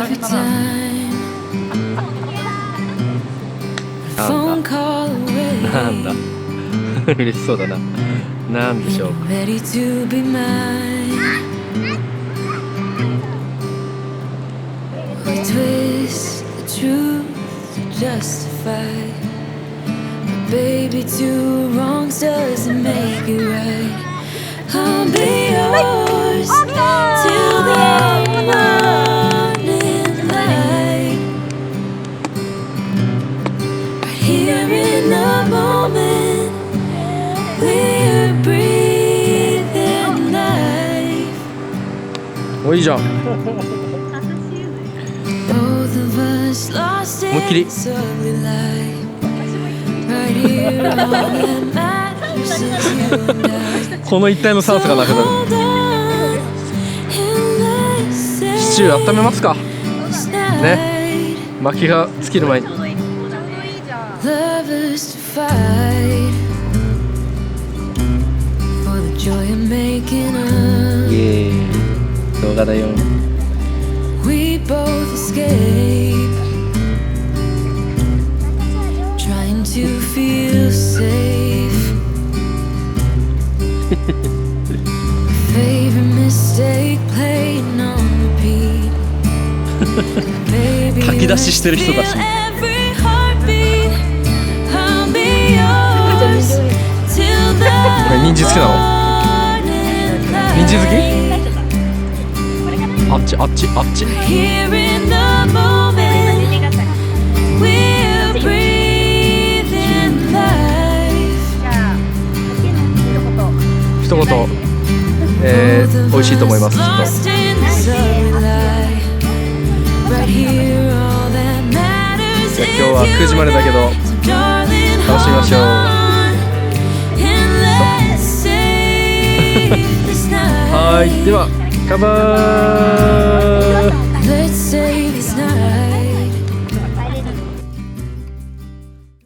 every time a phone call away. なんだ嬉しそうだな。なんでしょうか。 Ready to be mine. We twist the truth to justify, but baby, two wrongs doesn't make it right. I'll be yours till the morning light. Right here in the moment, we're breathing life. お、いいじゃん。 Both of us lost in this ugly life. Right here, all that matters is you and I. この一帯の酸素がなくなる。シチュー温めますかね。薪が尽きる前に。イエーイ、動画だよ。 We both escape, trying to feel safe. Favorite mistake playing on repeat. Baby, 炊き出ししてる人だし。 every heartbeat. I'll be yours till the これ人参好きなの？ morning 人参好き？ light. あっちあっちあっち。 Here in the moment, we're breathing life. 一言、美味しいと思います。きっ Lost in this ugly life. Right here, all that matters と。 is 今日は9時までだけど you. So darling, 楽しみましょう。 hold on and let's save this night. はい、では乾杯。